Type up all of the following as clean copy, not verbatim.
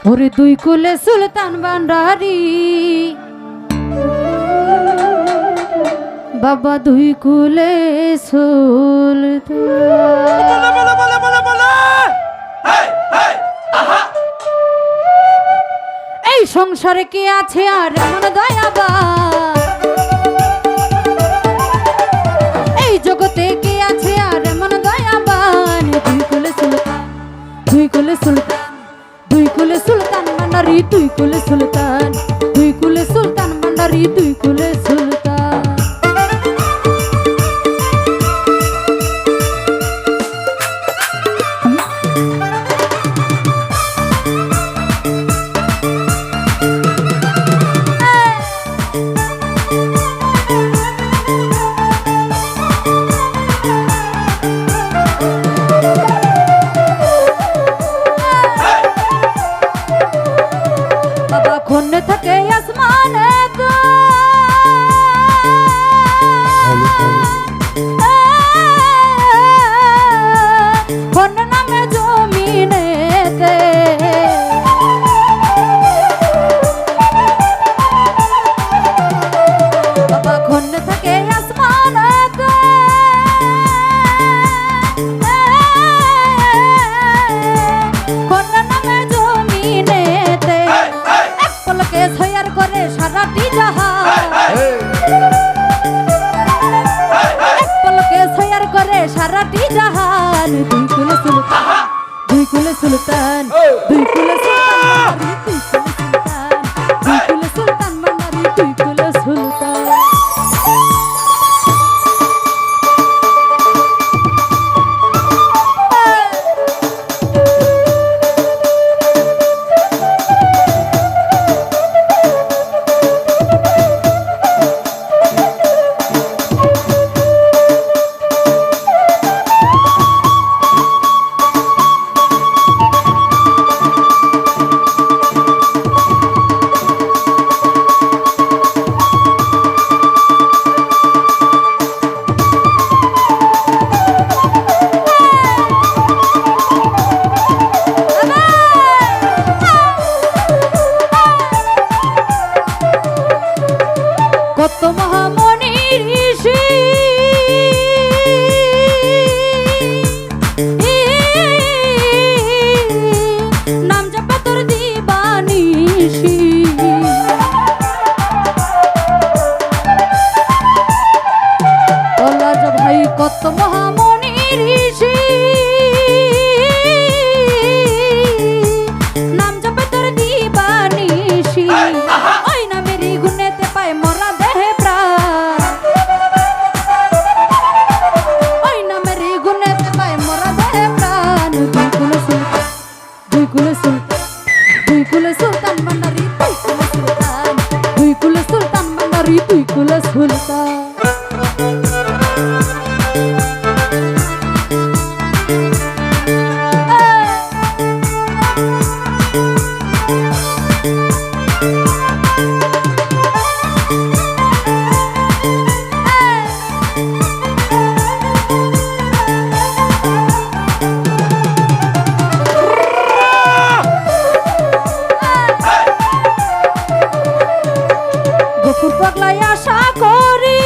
ওরে দুই কুলে সুলতান ভান্ডারি বাবা দুই কুলে সুলতান। এই সংসারে কি আছে আর এমন দয়াবান, এই জগতে কি আছে আর এমন দয়াবান। দুই কুলে সুলতান, দুই কুলে সুলতান, দুই কুলে সুলতান ভান্ডারি দুই কুলে সুলতান, দুই কুলে সুলতান ভান্ডারি দুই কুলে সুলতান। খন্নে থাকে আসমানে তো খন্নে নামে জমিনেতে বাবা খন্নে থাকে আসমানে তো খন্নে নামে জমিনেতে পলকে ছয়ার করে সারাটি জাহান, এক পলকে ছয়ার করে সারাটি জাহান। দুই কুলে সুলতান, দুই কুলে সুলতান, দুই কুলে সুলতান, দুই কুলে সুলতান ভান্ডারি দুই কুলে সুলতান। কত মহামণি ঋষি নাম জপ তোর দিবানিশি, বলা যা ভাই কত মহামণি ঋষি নাম জপ তোর দিবানিশি। ওই নামেরই গুণেতে পায় মরা দেহে প্রাণ, ওই নামেরই গুণেতে পায় মরা দেহে প্রাণ। দুই কুলে সুলতান, দুই কুলে সুলতান, দুই কুলে সুলতান ভান্ডারি দুই কুলে সুলতান, দুই কুলে সুলতান ভান্ডারি দুই কুলে সুলতান। গফুর পাগলাই আশা করি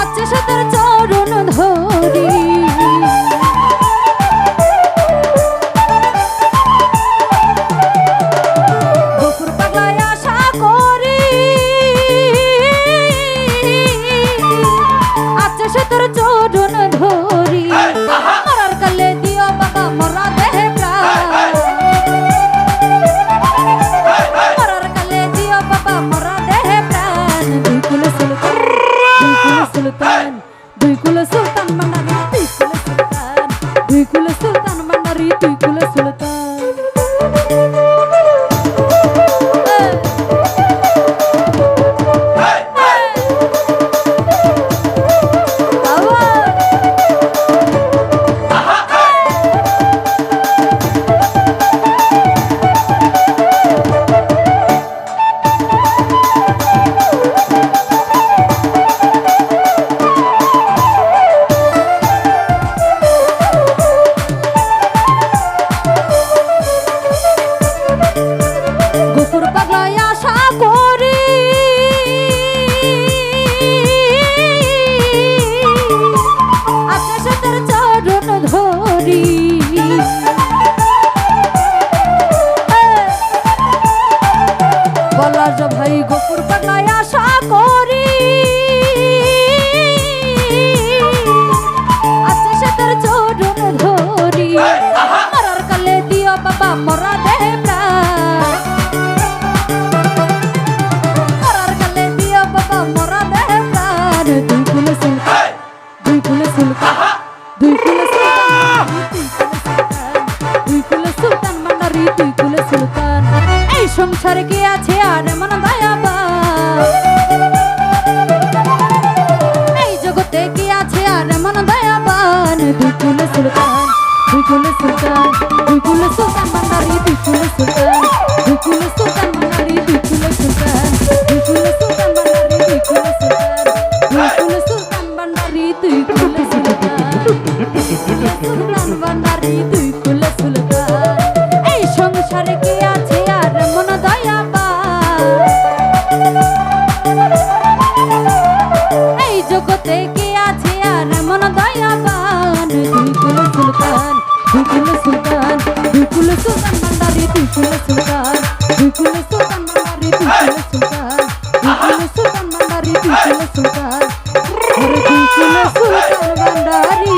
আছে সে তার চরণ ধরি, গফুর পাগলাই আশা করি আছে সে তার চরণ ধরি। মরার কালে দিও বাবা মরা দেহে প্রাণ, মরার কালে দিও বাবা মরা দেহে প্রাণ। দুই কুলে সুলতান, দুই কুলে সুলতান, দুই কুলে সুলতান ভান্ডারি দুই কুলে সুলতান, দুই কুলে সুলতান ভান্ডারি দুই কুলে সুলতান। সুলতান দুই কুলে সুলতান দুই কুলে সুলতান ভান্ডারি দুই কুলে সুলতান দুই কুলে সুলতান ভান্ডারি দুই কুলে সুলতান দুই কুলে সুলতান ভান্ডারি দুই কুলে সুলতান দুই কুলে সুলতান ভান্ডারি দুই কুলে সুলতান ভান্ডারি দুই কুলে সুলতান এই সংসারে কে আছে আর মন দয়াবান এই জগতে কে আছে আর মন দয়াবান দুই কুলে সুলতান দুই কুলে সুলতান দুই কুলে সুলতান ভান্ডারি দুই কুলে সুলতান দুই কুলে সুলতান ভান্ডারি দুই কুলে সুলতান দুই কুলে সুলতান ভান্ডারি দুই কুলে সুলতান দুই কুলে সুলতান ভান্ডারি